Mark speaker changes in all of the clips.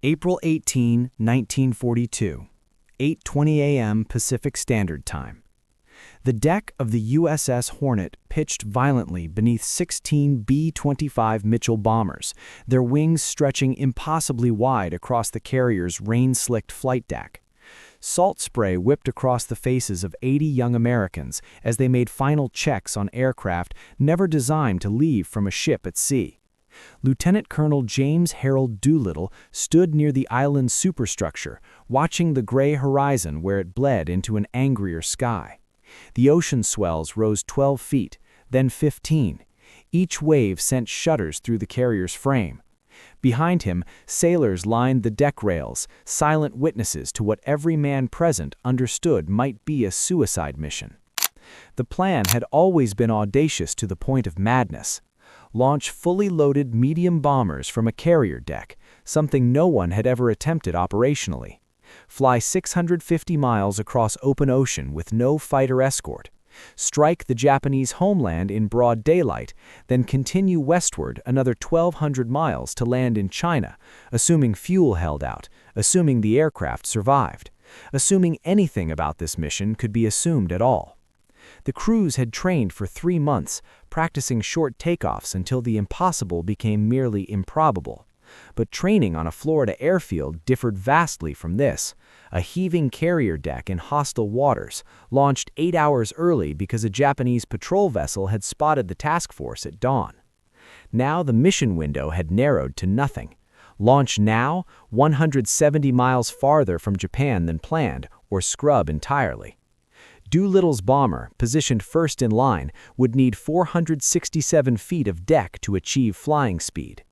Speaker 1: April 18, 1942, 8:20 a.m. Pacific Standard Time. The deck of the USS Hornet pitched violently beneath 16 B-25 Mitchell bombers, their wings stretching impossibly wide across the carrier's rain-slicked flight deck. Salt spray whipped across the faces of 80 young Americans as they made final checks on aircraft never designed to leave from a ship at sea. Lieutenant Colonel James Harold Doolittle stood near the island's superstructure, watching the gray horizon where it bled into an angrier sky. The ocean swells rose 12 feet, then 15. Each wave sent shudders through the carrier's frame. Behind him, sailors lined the deck rails, silent witnesses to what every man present understood might be a suicide mission. The plan had always been audacious to the point of madness. Launch fully loaded medium bombers from a carrier deck, something no one had ever attempted operationally. Fly 650 miles across open ocean with no fighter escort. Strike the Japanese homeland in broad daylight, then continue westward another 1,200 miles to land in China, assuming fuel held out, assuming the aircraft survived, assuming anything about this mission could be assumed at all. The crews had trained for 3 months, practicing short takeoffs until the impossible became merely improbable. But training on a Florida airfield differed vastly from this. A heaving carrier deck in hostile waters, launched 8 hours early because a Japanese patrol vessel had spotted the task force at dawn. Now the mission window had narrowed to nothing. Launch now, 170 miles farther from Japan than planned, or scrub entirely. Doolittle's bomber, positioned first in line, would need 467 feet of deck to achieve flying speed.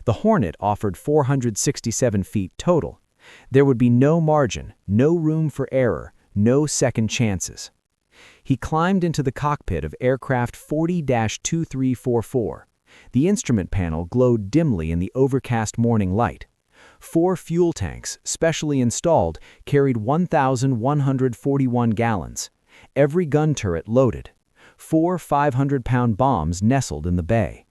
Speaker 1: The Hornet offered 467 feet total. There would be no margin, no room for error, no second chances. He climbed into the cockpit of aircraft 40-2344. The instrument panel glowed dimly in the overcast morning light. 4 fuel tanks, specially installed, carried 1,141 gallons. Every gun turret loaded. 4 500-pound bombs nestled in the bay.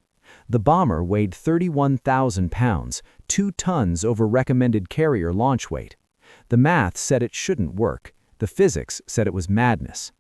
Speaker 1: The bomber weighed 31,000 pounds, 2 tons over recommended carrier launch weight. The math said it shouldn't work. The physics said it was madness.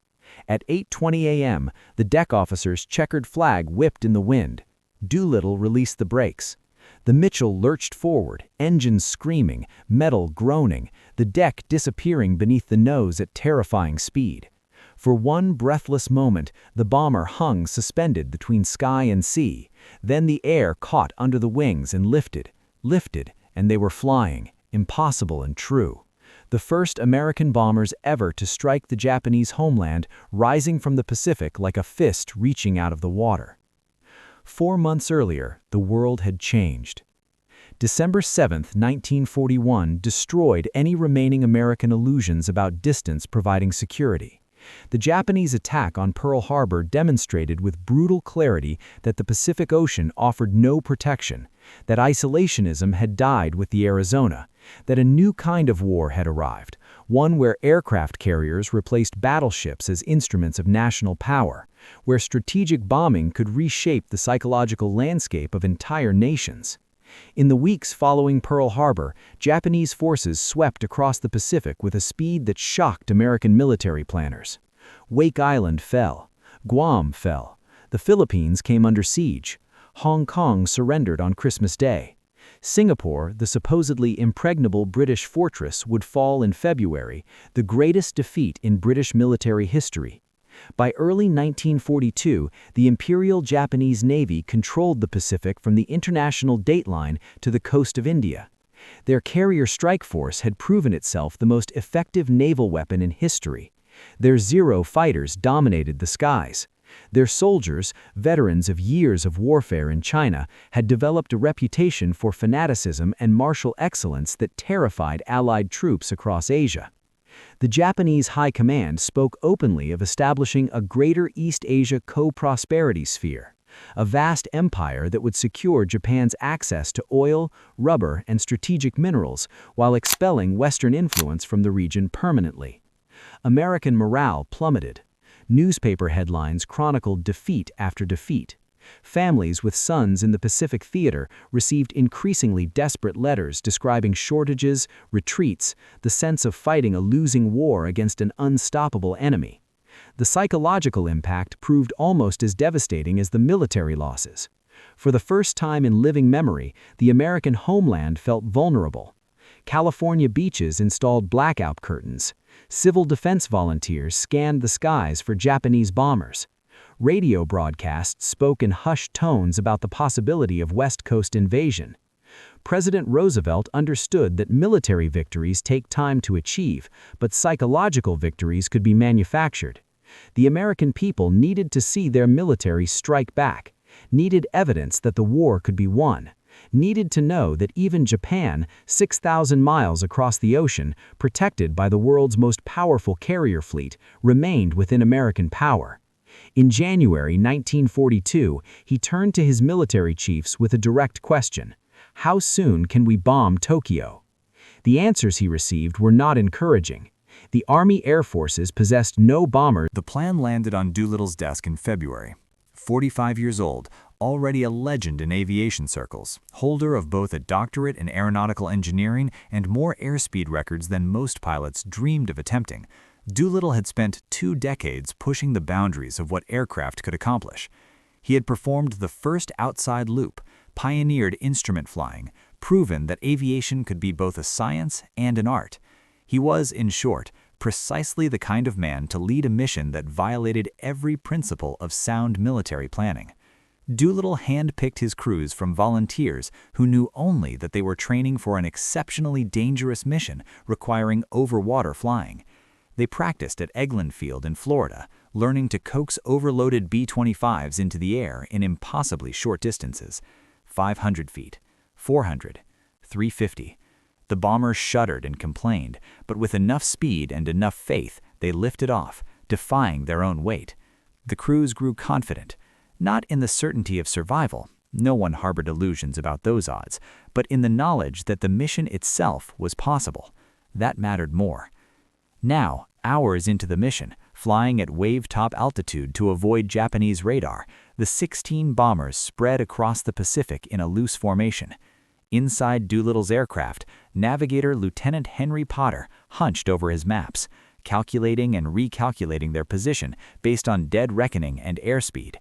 Speaker 1: At 8:20 a.m., the deck officer's checkered flag whipped in the wind. Doolittle released the brakes. The Mitchell lurched forward, engines screaming, metal groaning, the deck disappearing beneath the nose at terrifying speed. For one breathless moment, the bomber hung suspended between sky and sea. Then the air caught under the wings and lifted, and they were flying, impossible and true. The first American bombers ever to strike the Japanese homeland, rising from the Pacific like a fist reaching out of the water. 4 months earlier, the world had changed. December 7, 1941, destroyed any remaining American illusions about distance providing security. The Japanese attack on Pearl Harbor demonstrated with brutal clarity that the Pacific Ocean offered no protection, that isolationism had died with the Arizona, that a new kind of war had arrived, one where aircraft carriers replaced battleships as instruments of national power, where strategic bombing could reshape the psychological landscape of entire nations. In the weeks following Pearl Harbor, Japanese forces swept across the Pacific with a speed that shocked American military planners. Wake Island fell. Guam fell. The Philippines came under siege. Hong Kong surrendered on Christmas Day. Singapore, the supposedly impregnable British fortress, would fall in February, the greatest defeat in British military history. By early 1942, the Imperial Japanese Navy controlled the Pacific from the international dateline to the coast of India. Their carrier strike force had proven itself the most effective naval weapon in history. Their Zero fighters dominated the skies. Their soldiers, veterans of years of warfare in China, had developed a reputation for fanaticism and martial excellence that terrified Allied troops across Asia. The Japanese High Command spoke openly of establishing a greater East Asia co-prosperity sphere, a vast empire that would secure Japan's access to oil, rubber, and strategic minerals while expelling Western influence from the region permanently. American morale plummeted. Newspaper headlines chronicled defeat after defeat. Families with sons in the Pacific Theater received increasingly desperate letters describing shortages, retreats, the sense of fighting a losing war against an unstoppable enemy. The psychological impact proved almost as devastating as the military losses. For the first time in living memory, the American homeland felt vulnerable. California beaches installed blackout curtains. Civil defense volunteers scanned the skies for Japanese bombers. Radio broadcasts spoke in hushed tones about the possibility of West Coast invasion. President Roosevelt understood that military victories take time to achieve, but psychological victories could be manufactured. The American people needed to see their military strike back, needed evidence that the war could be won, needed to know that even Japan, 6,000 miles across the ocean, protected by the world's most powerful carrier fleet, remained within American power. In January 1942, he turned to his military chiefs with a direct question: how soon can we bomb Tokyo? The answers he received were not encouraging. The Army Air Forces possessed no bombers.
Speaker 2: The plan landed on Doolittle's desk in February. 45 years old, already a legend in aviation circles, holder of both a doctorate in aeronautical engineering and more airspeed records than most pilots dreamed of attempting, Doolittle had spent 2 decades pushing the boundaries of what aircraft could accomplish. He had performed the first outside loop, pioneered instrument flying, proven that aviation could be both a science and an art. He was, in short, precisely the kind of man to lead a mission that violated every principle of sound military planning. Doolittle handpicked his crews from volunteers who knew only that they were training for an exceptionally dangerous mission requiring over-water flying. They practiced at Eglin Field in Florida, learning to coax overloaded B-25s into the air in impossibly short distances: 500 feet, 400, 350. The bombers shuddered and complained, but with enough speed and enough faith, they lifted off, defying their own weight. The crews grew confident, not in the certainty of survival, no one harbored illusions about those odds, but in the knowledge that the mission itself was possible. That mattered more. Now, hours into the mission, flying at wave-top altitude to avoid Japanese radar, the 16 bombers spread across the Pacific in a loose formation. Inside Doolittle's aircraft, navigator Lieutenant Henry Potter hunched over his maps, calculating and recalculating their position based on dead reckoning and airspeed.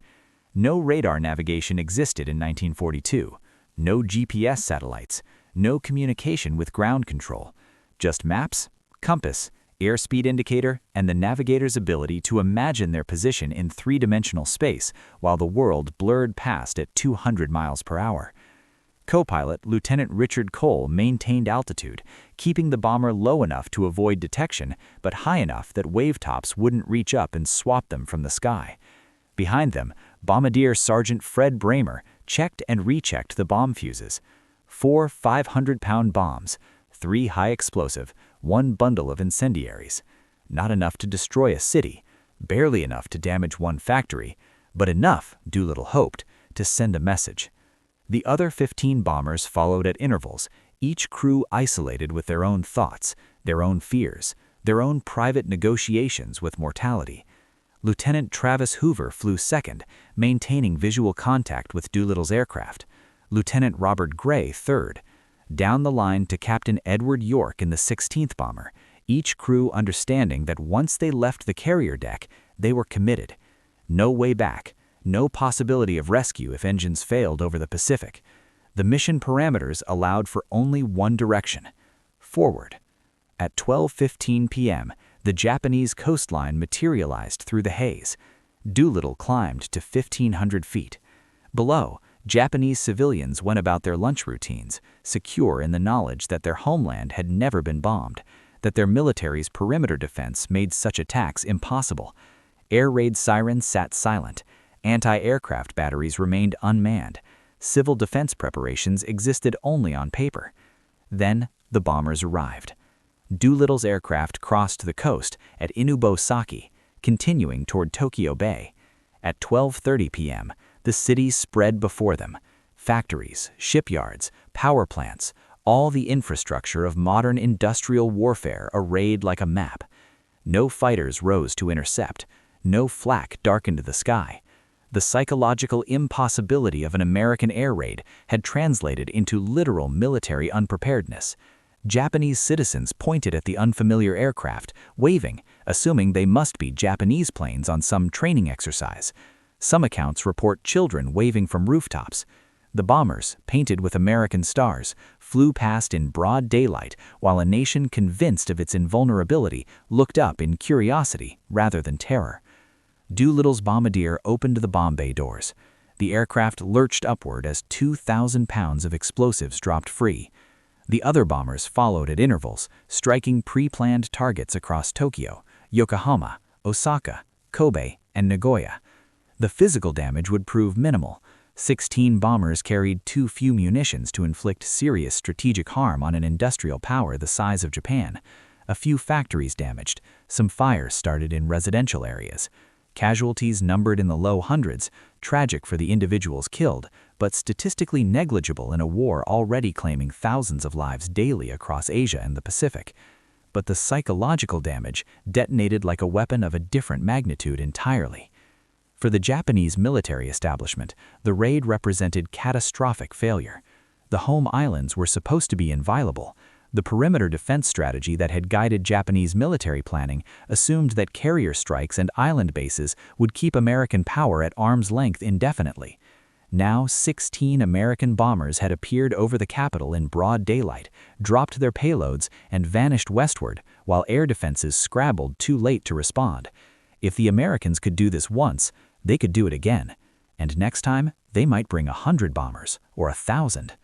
Speaker 2: No radar navigation existed in 1942, no GPS satellites, no communication with ground control, just maps, compass, airspeed indicator, and the navigator's ability to imagine their position in 3-dimensional space while the world blurred past at 200 miles per hour. Co-pilot Lieutenant Richard Cole maintained altitude, keeping the bomber low enough to avoid detection, but high enough that wavetops wouldn't reach up and swap them from the sky. Behind them, Bombardier Sergeant Fred Bramer checked and rechecked the bomb fuses. 4 500-pound bombs, 3 high explosive, 1 bundle of incendiaries. Not enough to destroy a city, barely enough to damage 1 factory, but enough, Doolittle hoped, to send a message. The other 15 bombers followed at intervals, each crew isolated with their own thoughts, their own fears, their own private negotiations with mortality. Lieutenant Travis Hoover flew second, maintaining visual contact with Doolittle's aircraft. Lieutenant Robert Gray third. Down the line to Captain Edward York in the 16th bomber, each crew understanding that once they left the carrier deck, they were committed. No way back, no possibility of rescue if engines failed over the Pacific. The mission parameters allowed for only one direction: forward. At 12:15 p.m., the Japanese coastline materialized through the haze. Doolittle climbed to 1,500 feet. Below, Japanese civilians went about their lunch routines, secure in the knowledge that their homeland had never been bombed, that their military's perimeter defense made such attacks impossible. Air raid sirens sat silent. Anti-aircraft batteries remained unmanned. Civil defense preparations existed only on paper. Then the bombers arrived. Doolittle's aircraft crossed the coast at Inubosaki, continuing toward Tokyo Bay. At 12:30 p.m., the city spread before them. Factories, shipyards, power plants, all the infrastructure of modern industrial warfare arrayed like a map. No fighters rose to intercept. No flak darkened the sky. The psychological impossibility of an American air raid had translated into literal military unpreparedness. Japanese citizens pointed at the unfamiliar aircraft, waving, assuming they must be Japanese planes on some training exercise. Some accounts report children waving from rooftops. The bombers, painted with American stars, flew past in broad daylight while a nation convinced of its invulnerability looked up in curiosity rather than terror. Doolittle's bombardier opened the bomb bay doors. The aircraft lurched upward as 2,000 pounds of explosives dropped free. The other bombers followed at intervals, striking pre-planned targets across Tokyo, Yokohama, Osaka, Kobe, and Nagoya. The physical damage would prove minimal. 16 bombers carried too few munitions to inflict serious strategic harm on an industrial power the size of Japan. A few factories damaged, some fires started in residential areas. Casualties numbered in the low hundreds, tragic for the individuals killed, but statistically negligible in a war already claiming thousands of lives daily across Asia and the Pacific. But the psychological damage detonated like a weapon of a different magnitude entirely. For the Japanese military establishment, the raid represented catastrophic failure. The home islands were supposed to be inviolable. The perimeter defense strategy that had guided Japanese military planning assumed that carrier strikes and island bases would keep American power at arm's length indefinitely. Now 16 American bombers had appeared over the capital in broad daylight, dropped their payloads, and vanished westward, while air defenses scrabbled too late to respond. If the Americans could do this once, they could do it again. And next time, they might bring 100 bombers, or 1,000.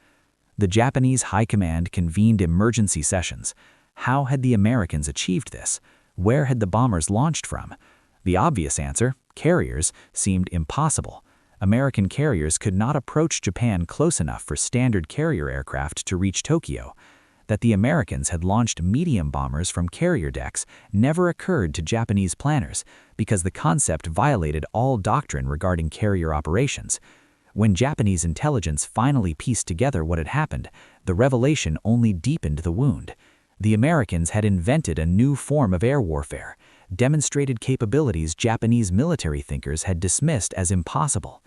Speaker 2: The Japanese High Command convened emergency sessions. How had the Americans achieved this? Where had the bombers launched from? The obvious answer, carriers, seemed impossible. American carriers could not approach Japan close enough for standard carrier aircraft to reach Tokyo. That the Americans had launched medium bombers from carrier decks never occurred to Japanese planners because the concept violated all doctrine regarding carrier operations. When Japanese intelligence finally pieced together what had happened, the revelation only deepened the wound. The Americans had invented a new form of air warfare, demonstrated capabilities Japanese military thinkers had dismissed as impossible.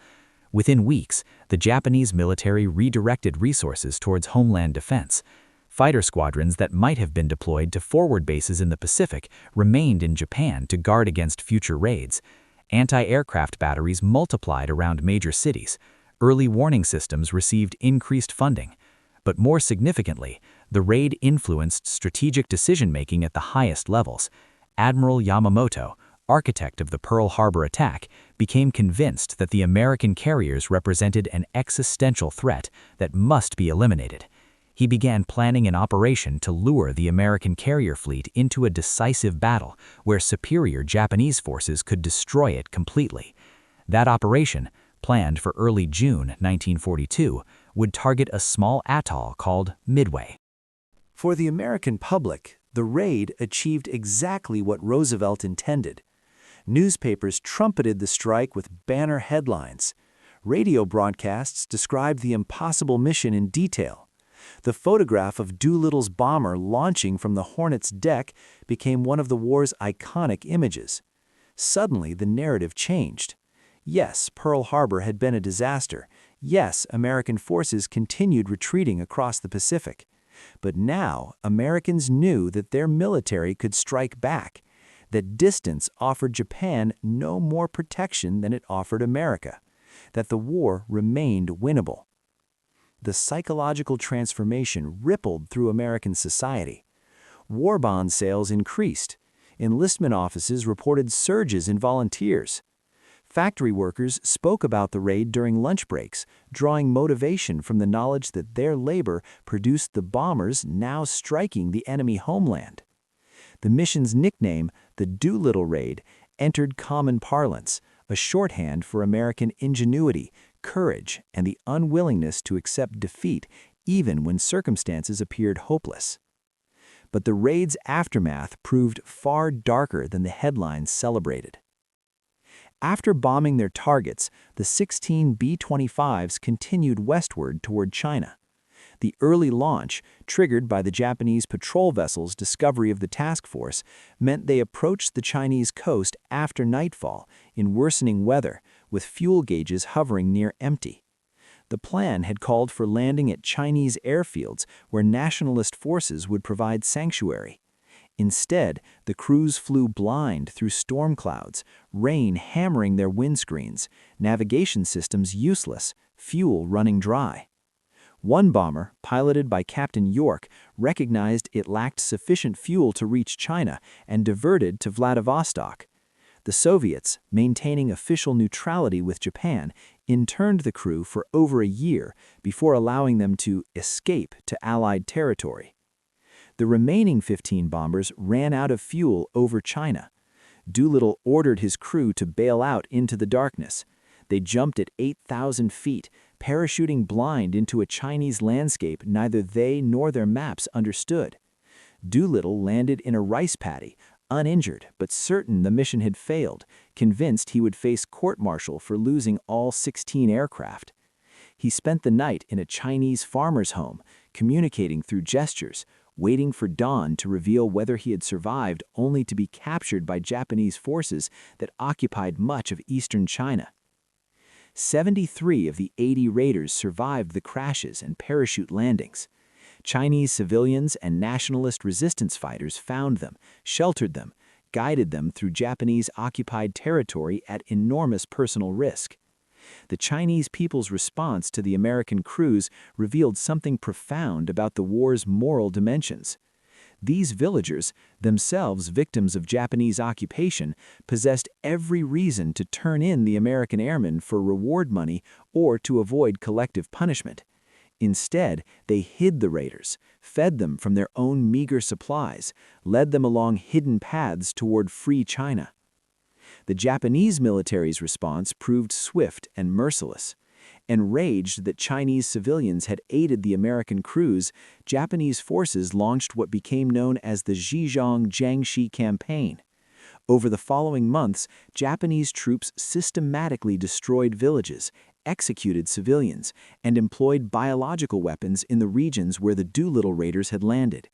Speaker 2: Within weeks, the Japanese military redirected resources towards homeland defense. Fighter squadrons that might have been deployed to forward bases in the Pacific remained in Japan to guard against future raids. Anti-aircraft batteries multiplied around major cities. Early warning systems received increased funding. But more significantly, the raid influenced strategic decision-making at the highest levels. Admiral Yamamoto, architect of the Pearl Harbor attack, became convinced that the American carriers represented an existential threat that must be eliminated. He began planning an operation to lure the American carrier fleet into a decisive battle where superior Japanese forces could destroy it completely. That operation, planned for early June 1942, would target a small atoll called Midway.
Speaker 1: For the American public, the raid achieved exactly what Roosevelt intended. Newspapers trumpeted the strike with banner headlines. Radio broadcasts described the impossible mission in detail. The photograph of Doolittle's bomber launching from the Hornet's deck became one of the war's iconic images. Suddenly, the narrative changed. Yes, Pearl Harbor had been a disaster. Yes, American forces continued retreating across the Pacific. But now, Americans knew that their military could strike back, that distance offered Japan no more protection than it offered America, that the war remained winnable. The psychological transformation rippled through American society. War bond sales increased. Enlistment offices reported surges in volunteers. Factory workers spoke about the raid during lunch breaks, drawing motivation from the knowledge that their labor produced the bombers now striking the enemy homeland. The mission's nickname, the Doolittle Raid, entered common parlance, a shorthand for American ingenuity, courage, and the unwillingness to accept defeat even when circumstances appeared hopeless. But the raid's aftermath proved far darker than the headlines celebrated. After bombing their targets, the 16 B-25s continued westward toward China. The early launch, triggered by the Japanese patrol vessel's discovery of the task force, meant they approached the Chinese coast after nightfall in worsening weather,
Speaker 3: with fuel gauges hovering near empty. The plan had called for landing at Chinese airfields where nationalist forces would provide sanctuary. Instead, the crews flew blind through storm clouds, rain hammering their windscreens, navigation systems useless, fuel running dry. One bomber, piloted by Captain York, recognized it lacked sufficient fuel to reach China and diverted to Vladivostok. The Soviets, maintaining official neutrality with Japan, interned the crew for over a year before allowing them to escape to Allied territory. The remaining 15 bombers ran out of fuel over China. Doolittle ordered his crew to bail out into the darkness. They jumped at 8,000 feet, parachuting blind into a Chinese landscape neither they nor their maps understood. Doolittle landed in a rice paddy, uninjured but certain the mission had failed, convinced he would face court-martial for losing all 16 aircraft. He spent the night in a Chinese farmer's home, communicating through gestures, waiting for dawn to reveal whether he had survived only to be captured by Japanese forces that occupied much of eastern China. 73 of the 80 raiders survived the crashes and parachute landings. Chinese civilians and nationalist resistance fighters found them, sheltered them, guided them through Japanese-occupied territory at enormous personal risk. The Chinese people's response to the American crews revealed something profound about the war's moral dimensions. These villagers, themselves victims of Japanese occupation, possessed every reason to turn in the American airmen for reward money or to avoid collective punishment. Instead, they hid the raiders, fed them from their own meager supplies, led them along hidden paths toward free China. The Japanese military's response proved swift and merciless. Enraged that Chinese civilians had aided the American crews, Japanese forces launched what became known as the Zhejiang-Jiangxi Campaign. Over the following months, Japanese troops systematically destroyed villages, executed civilians, and employed biological weapons in the regions where the Doolittle raiders had landed.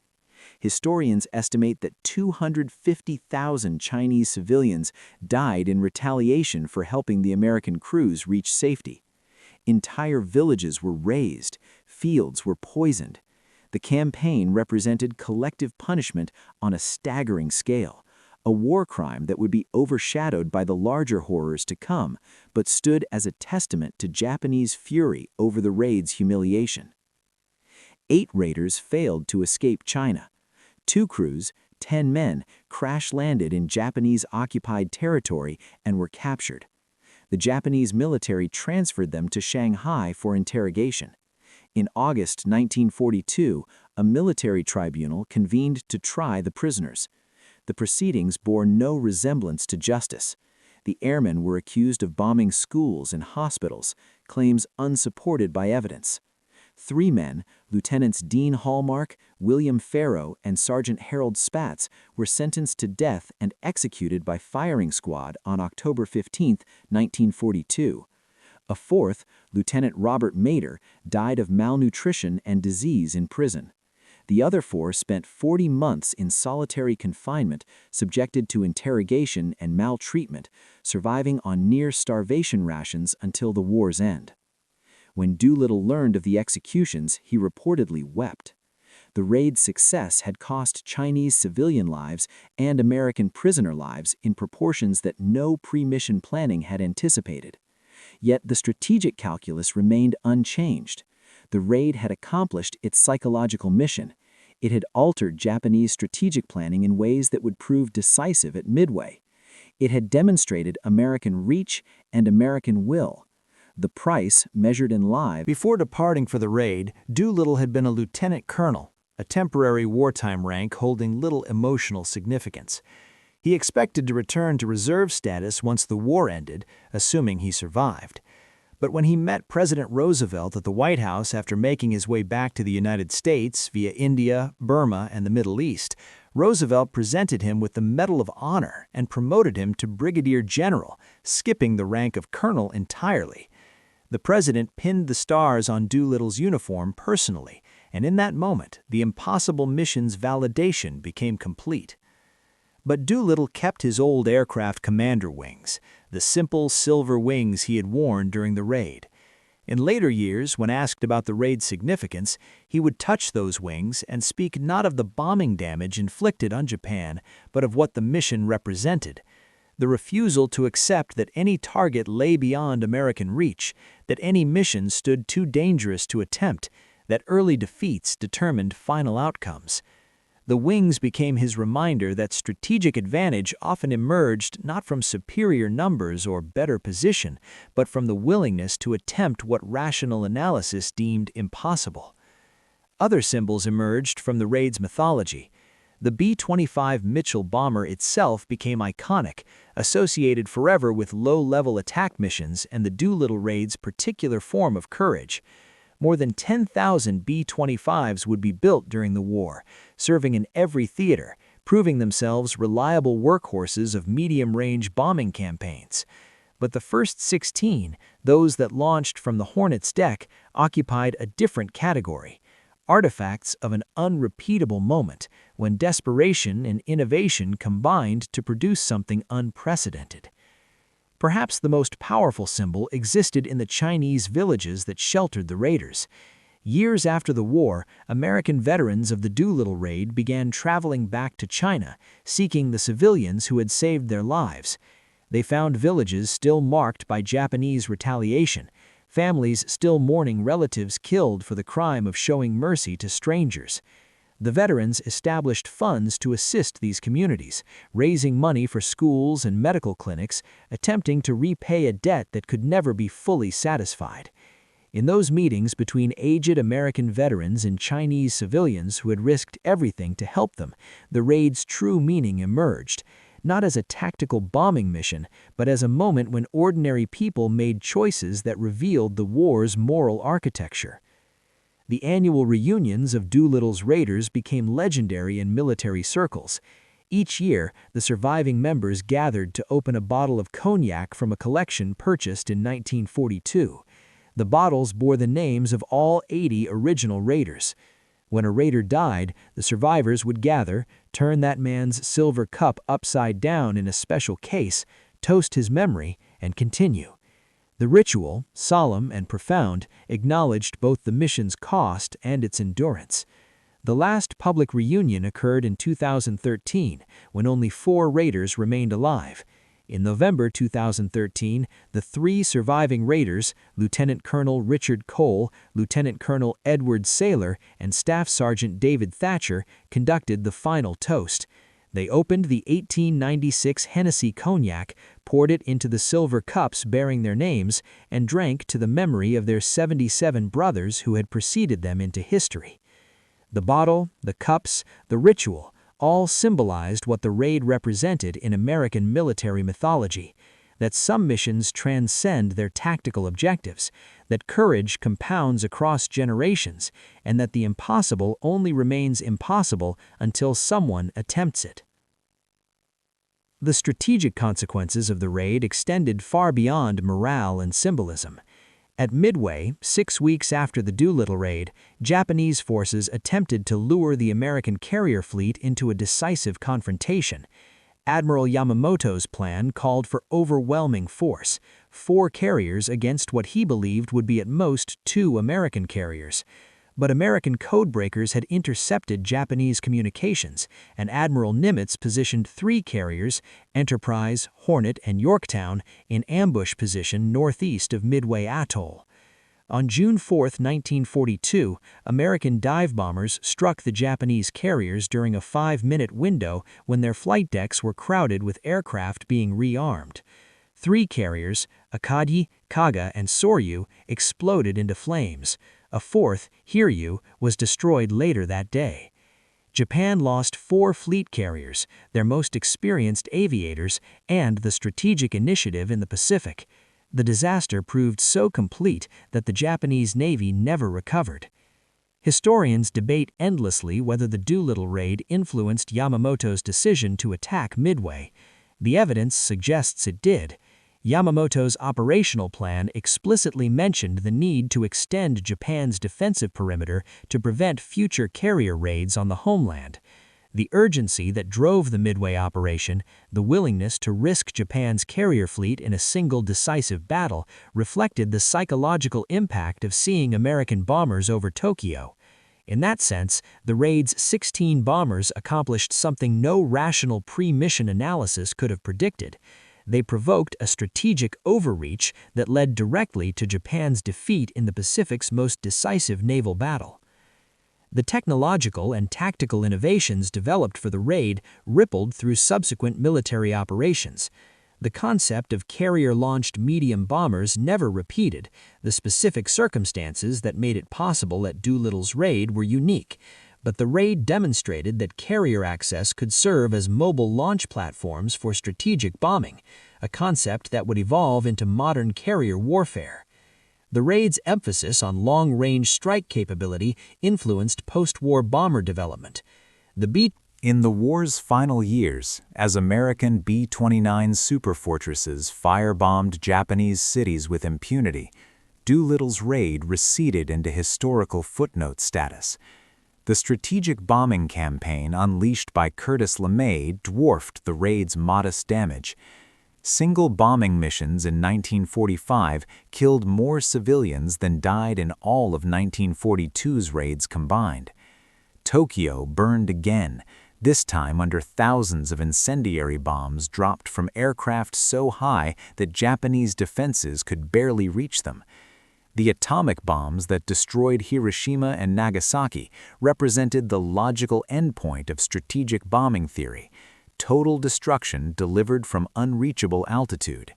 Speaker 3: Historians estimate that 250,000 Chinese civilians died in retaliation for helping the American crews reach safety. Entire villages were razed, fields were poisoned. The campaign represented collective punishment on a staggering scale, a war crime that would be overshadowed by the larger horrors to come, but stood as a testament to Japanese fury over the raid's humiliation. 8 raiders failed to escape China. 2 crews, 10 men, crash-landed in Japanese-occupied territory and were captured. The Japanese military transferred them to Shanghai for interrogation. In August 1942, a military tribunal convened to try the prisoners. The proceedings bore no resemblance to justice. The airmen were accused of bombing schools and hospitals, claims unsupported by evidence. 3 men, Lieutenants Dean Hallmark, William Farrow, and Sergeant Harold Spatz, were sentenced to death and executed by firing squad on October 15, 1942. A 4th, Lieutenant Robert Mader, died of malnutrition and disease in prison. The other 4 spent 40 months in solitary confinement, subjected to interrogation and maltreatment, surviving on near-starvation rations until the war's end. When Doolittle learned of the executions, he reportedly wept. The raid's success had cost Chinese civilian lives and American prisoner lives in proportions that no pre-mission planning had anticipated. Yet the strategic calculus remained unchanged. The raid had accomplished its psychological mission. It had altered Japanese strategic planning in ways that would prove decisive at Midway. It had demonstrated American reach and American will. The price, measured in lives.
Speaker 1: Before departing for the raid, Doolittle had been a lieutenant colonel, a temporary wartime rank holding little emotional significance. He expected to return to reserve status once the war ended, assuming he survived. But when he met President Roosevelt at the White House after making his way back to the United States via India, Burma, and the Middle East, Roosevelt presented him with the Medal of Honor and promoted him to Brigadier General, skipping the rank of colonel entirely. The president pinned the stars on Doolittle's uniform personally, and in that moment, the impossible mission's validation became complete.
Speaker 3: But Doolittle kept his old aircraft commander wings, the simple silver wings he had worn during the raid. In later years, when asked about the raid's significance, he would touch those wings and speak not of the bombing damage inflicted on Japan, but of what the mission represented. The refusal to accept that any target lay beyond American reach, that any mission stood too dangerous to attempt, that early defeats determined final outcomes. The wings became his reminder that strategic advantage often emerged not from superior numbers or better position, but from the willingness to attempt what rational analysis deemed impossible. Other symbols emerged from the raid's mythology. The B-25 Mitchell bomber itself became iconic, associated forever with low-level attack missions and the Doolittle raid's particular form of courage. More than 10,000 B-25s would be built during the war, serving in every theater, proving themselves reliable workhorses of medium-range bombing campaigns. But the first 16, those that launched from the Hornet's deck, occupied a different category. Artifacts of an unrepeatable moment when desperation and innovation combined to produce something unprecedented. Perhaps the most powerful symbol existed in the Chinese villages that sheltered the raiders. Years after the war, American veterans of the Doolittle raid began traveling back to China, seeking the civilians who had saved their lives. They found villages still marked by Japanese retaliation, families still mourning relatives killed for the crime of showing mercy to strangers. The veterans established funds to assist these communities, raising money for schools and medical clinics, attempting to repay a debt that could never be fully satisfied. In those meetings between aged American veterans and Chinese civilians who had risked everything to help them, the raid's true meaning emerged, not as a tactical bombing mission, but as a moment when ordinary people made choices that revealed the war's moral architecture. The annual reunions of Doolittle's raiders became legendary in military circles. Each year, the surviving members gathered to open a bottle of cognac from a collection purchased in 1942. The bottles bore the names of all 80 original raiders. When a raider died, the survivors would gather, turn that man's silver cup upside down in a special case, toast his memory, and continue. The ritual, solemn and profound, acknowledged both the mission's cost and its endurance. The last public reunion occurred in 2013, when only 4 raiders remained alive. In November 2013, the 3 surviving raiders, Lieutenant Colonel Richard Cole, Lieutenant Colonel Edward Saylor, and Staff Sergeant David Thatcher, conducted the final toast. They opened the 1896 Hennessy cognac, poured it into the silver cups bearing their names, and drank to the memory of their 77 brothers who had preceded them into history. The bottle, the cups, the ritual, all symbolized what the raid represented in American military mythology, that some missions transcend their tactical objectives, that courage compounds across generations, and that the impossible only remains impossible until someone attempts it. The strategic consequences of the raid extended far beyond morale and symbolism. At Midway, 6 weeks after the Doolittle raid, Japanese forces attempted to lure the American carrier fleet into a decisive confrontation. Admiral Yamamoto's plan called for overwhelming force, 4 carriers against what he believed would be at most 2 American carriers. But American codebreakers had intercepted Japanese communications, and Admiral Nimitz positioned 3 carriers, Enterprise, Hornet, and Yorktown, in ambush position northeast of Midway Atoll. On June 4, 1942, American dive bombers struck the Japanese carriers during a 5-minute window when their flight decks were crowded with aircraft being rearmed. 3 carriers, Akagi, Kaga, and Soryu, exploded into flames. A 4th, Hiryu, was destroyed later that day. Japan lost 4 fleet carriers, their most experienced aviators, and the strategic initiative in the Pacific. The disaster proved so complete that the Japanese Navy never recovered. Historians debate endlessly whether the Doolittle raid influenced Yamamoto's decision to attack Midway. The evidence suggests it did. Yamamoto's operational plan explicitly mentioned the need to extend Japan's defensive perimeter to prevent future carrier raids on the homeland.
Speaker 4: The urgency that drove the Midway operation, the willingness to risk Japan's carrier fleet in a single decisive battle, reflected the psychological impact of seeing American bombers over Tokyo. In that sense, the raid's 16 bombers accomplished something no rational pre-mission analysis could have predicted. They provoked a strategic overreach that led directly to Japan's defeat in the Pacific's most decisive naval battle. The technological and tactical innovations developed for the raid rippled through subsequent military operations. The concept of carrier-launched medium bombers never repeated. The specific circumstances that made it possible at Doolittle's raid were unique, but the raid demonstrated that carrier access could serve as mobile launch platforms for strategic bombing, a concept that would evolve into modern carrier warfare. The raid's emphasis on long-range strike capability influenced post-war bomber development.
Speaker 2: In the war's final years, as American B-29 superfortresses firebombed Japanese cities with impunity, Doolittle's raid receded into historical footnote status. The strategic bombing campaign unleashed by Curtis LeMay dwarfed the raid's modest damage. Single bombing missions in 1945 killed more civilians than died in all of 1942's raids combined. Tokyo burned again, this time under thousands of incendiary bombs dropped from aircraft so high that Japanese defenses could barely reach them. The atomic bombs that destroyed Hiroshima and Nagasaki represented the logical endpoint of strategic bombing theory: total destruction delivered from unreachable altitude.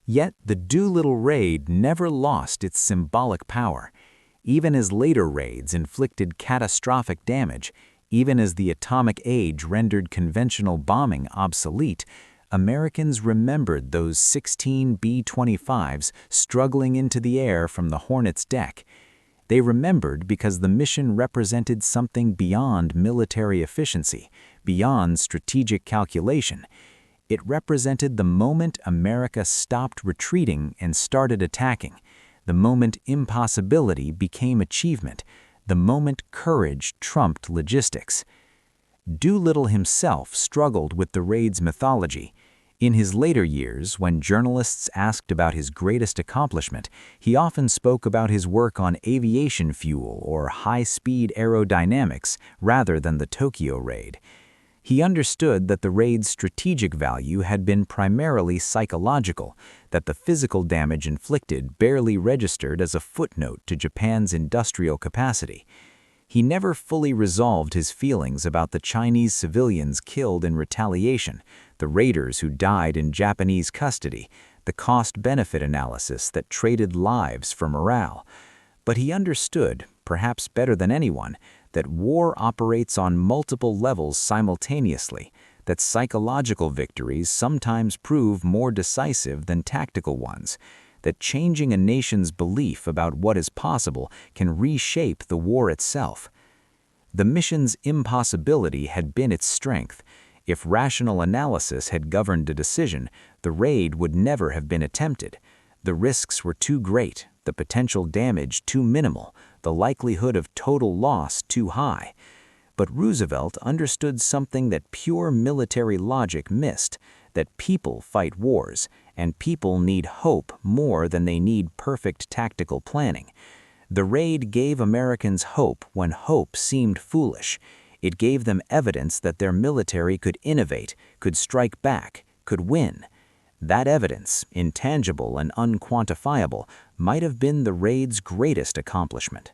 Speaker 2: Yet the Doolittle raid never lost its symbolic power. Even as later raids inflicted catastrophic damage, even as the atomic age rendered conventional bombing obsolete, Americans remembered those 16 B-25s struggling into the air from the Hornet's deck. They remembered because the mission represented something beyond military efficiency, beyond strategic calculation. It represented the moment America stopped retreating and started attacking, the moment impossibility became achievement, the moment courage trumped logistics. Doolittle himself struggled with the raid's mythology. In his later years, when journalists asked about his greatest accomplishment, he often spoke about his work on aviation fuel or high-speed aerodynamics rather than the Tokyo raid. He understood that the raid's strategic value had been primarily psychological, that the physical damage inflicted barely registered as a footnote to Japan's industrial capacity. He never fully resolved his feelings about the Chinese civilians killed in retaliation, the raiders who died in Japanese custody, the cost-benefit analysis that traded lives for morale. But he understood, perhaps better than anyone, that war operates on multiple levels simultaneously, that psychological victories sometimes prove more decisive than tactical ones, that changing a nation's belief about what is possible can reshape the war itself. The mission's impossibility had been its strength. If rational analysis had governed the decision, the raid would never have been attempted. The risks were too great, the potential damage too minimal, the likelihood of total loss too high. But Roosevelt understood something that pure military logic missed, that people fight wars, and people need hope more than they need perfect tactical planning. The raid gave Americans hope when hope seemed foolish. It gave them evidence that their military could innovate, could strike back, could win. That evidence, intangible and unquantifiable, might have been the raid's greatest accomplishment.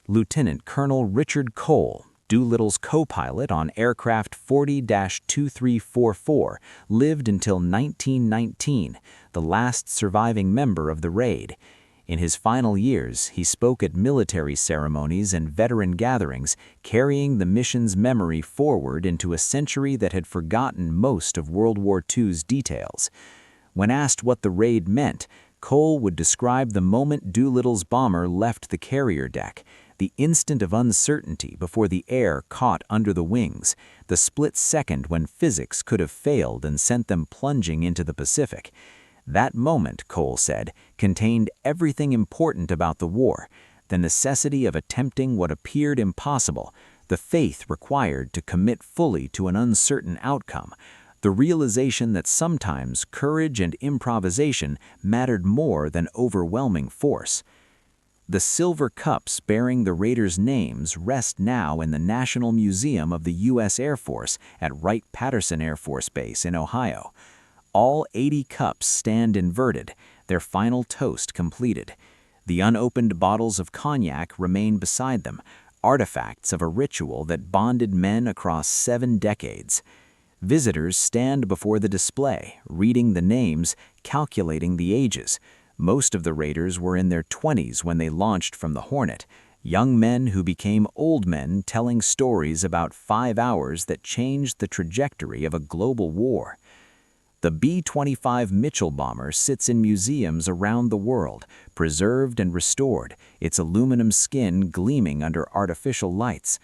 Speaker 2: Lieutenant Colonel Richard Cole, Doolittle's co-pilot on aircraft 40-2344, lived until 1919, the last surviving member of the raid. In his final years, he spoke at military ceremonies and veteran gatherings, carrying the mission's memory forward into a century that had forgotten most of World War II's details. When asked what the raid meant, Cole would describe the moment Doolittle's bomber left the carrier deck, the instant of uncertainty before the air caught under the wings, the split second when physics could have failed and sent them plunging into the Pacific. That moment, Cole said, contained everything important about the war: the necessity of attempting what appeared impossible,
Speaker 3: the faith required to commit fully to an uncertain outcome, the realization that sometimes courage and improvisation mattered more than overwhelming force. The silver cups bearing the raiders' names rest now in the National Museum of the U.S. Air Force at Wright-Patterson Air Force Base in Ohio. All 80 cups stand inverted, their final toast completed. The unopened bottles of cognac remain beside them, artifacts of a ritual that bonded men across 7 decades. Visitors stand before the display, reading the names, calculating the ages. Most of the raiders were in their 20s when they launched from the Hornet, young men who became old men telling stories about 5 hours that changed the trajectory of a global war. The B-25 Mitchell bomber sits in museums around the world, preserved and restored, its aluminum skin gleaming under artificial lights.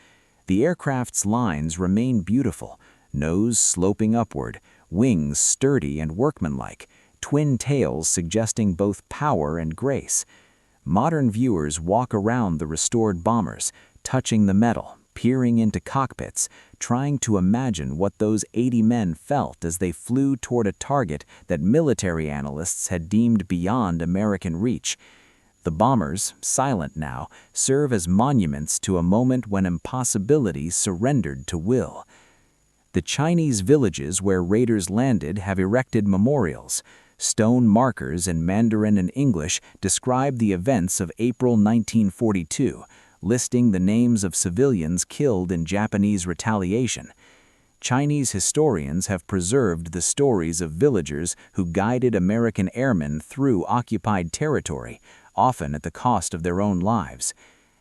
Speaker 3: The aircraft's lines remain beautiful, nose sloping upward, wings sturdy and workmanlike, twin tails suggesting both power and grace. Modern viewers walk around the restored bombers, touching the metal, peering into cockpits, trying to imagine what those 80 men felt as they flew toward a target that military analysts had deemed beyond American reach. The bombers, silent now, serve as monuments to a moment when impossibility surrendered to will. The Chinese villages where raiders landed have erected memorials. Stone markers in Mandarin and English describe the events of April 1942, listing the names of civilians killed in Japanese retaliation. Chinese historians have preserved the stories of villagers who guided American airmen through occupied territory, often at the cost of their own lives.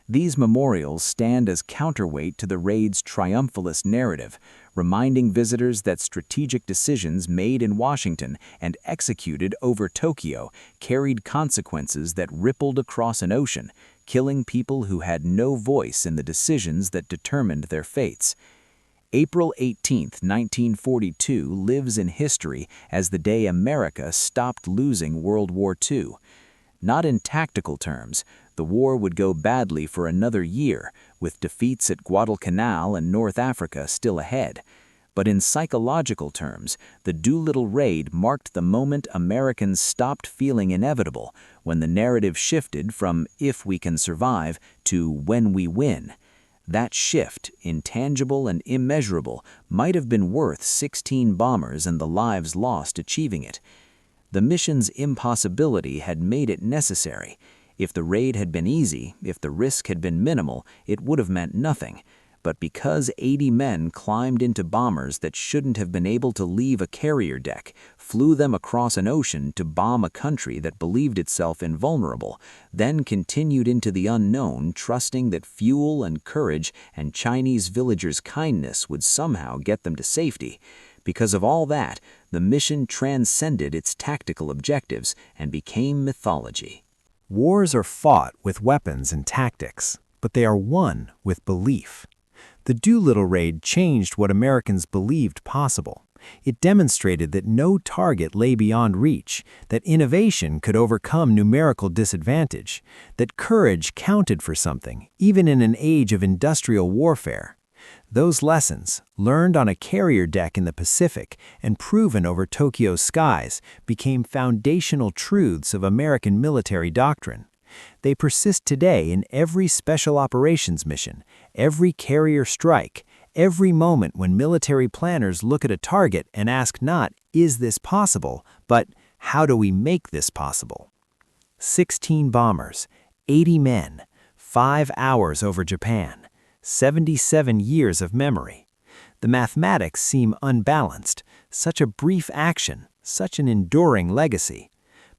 Speaker 3: These memorials stand as counterweight to the raid's triumphalist narrative, reminding visitors that strategic decisions made in Washington and executed over Tokyo carried consequences that rippled across an ocean, killing people who had no voice in the decisions that determined their fates. April 18, 1942 lives in history as the day America stopped losing World War II. Not in tactical terms, the war would go badly for another year, with defeats at Guadalcanal and North Africa still ahead. But in psychological terms, the Doolittle raid marked the moment Americans stopped feeling inevitable, when the narrative shifted from "if we can survive" to "when we win." That shift, intangible and immeasurable, might have been worth 16 bombers and the lives lost achieving it. The mission's impossibility had made it necessary. If the raid had been easy, if the risk had been minimal, it would have meant nothing. But because 80 men climbed into bombers that shouldn't have been able to leave a carrier deck, flew them across an ocean to bomb a country that believed itself invulnerable, then continued into the unknown, trusting that fuel and courage and Chinese villagers' kindness would somehow get them to safety. Because of all that, the mission transcended its tactical objectives and became mythology.
Speaker 1: Wars are fought with weapons and tactics, but they are won with belief. The Doolittle raid changed what Americans believed possible. It demonstrated that no target lay beyond reach, that innovation could overcome numerical disadvantage, that courage counted for something, even in an age of industrial warfare. Those lessons, learned on a carrier deck in the Pacific and proven over Tokyo's skies, became foundational truths of American military doctrine. They persist today in every special operations mission, every carrier strike, every moment when military planners look at a target and ask not, "Is this possible?" but "How do we make this possible?" 16 bombers, 80 men, 5 hours over Japan. 77 years of memory. The mathematics seem unbalanced, such a brief action, such an enduring legacy.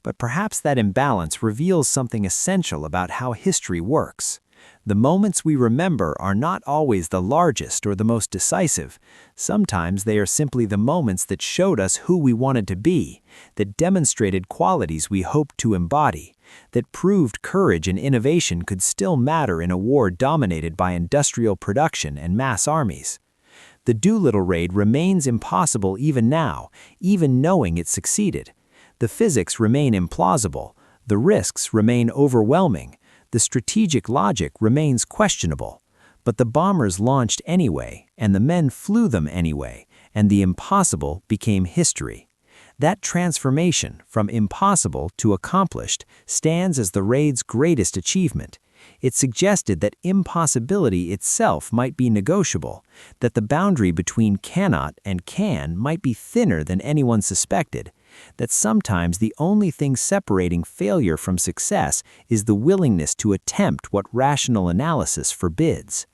Speaker 1: But perhaps that imbalance reveals something essential about how history works. The moments we remember are not always the largest or the most decisive. Sometimes they are simply the moments that showed us who we wanted to be, that demonstrated qualities we hoped to embody, that proved courage and innovation could still matter in a war dominated by industrial production and mass armies. The Doolittle raid remains impossible even now, even knowing it succeeded. The physics remain implausible, the risks remain overwhelming, the strategic logic remains questionable.
Speaker 3: But the bombers launched anyway, and the men flew them anyway, and the impossible became history. That transformation from impossible to accomplished stands as the raid's greatest achievement. It suggested that impossibility itself might be negotiable, that the boundary between cannot and can might be thinner than anyone suspected, that sometimes the only thing separating failure from success is the willingness to attempt what rational analysis forbids.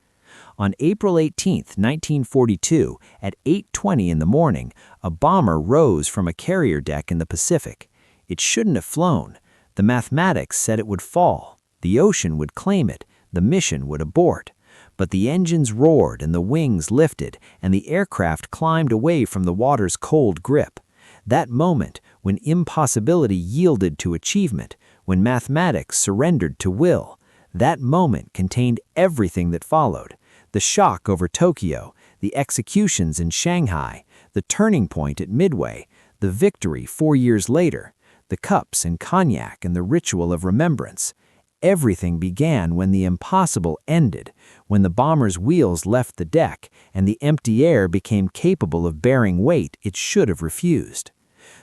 Speaker 3: On April 18, 1942, at 8:20 in the morning, a bomber rose from a carrier deck in the Pacific. It shouldn't have flown. The mathematics said it would fall. The ocean would claim it. The mission would abort. But the engines roared and the wings lifted, and the aircraft climbed away from the water's cold grip. That moment, when impossibility yielded to achievement, when mathematics surrendered to will, that moment contained everything that followed. The shock over Tokyo, the executions in Shanghai, the turning point at Midway, the victory 4 years later, the cups and cognac and the ritual of remembrance. Everything began when the impossible ended, when the bomber's wheels left the deck and the empty air became capable of bearing weight it should have refused.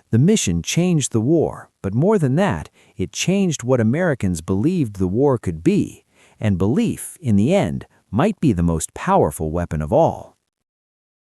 Speaker 3: The mission changed the war, but more than that, it changed what Americans believed the war could be, and belief, in the end, might be the most powerful weapon of all.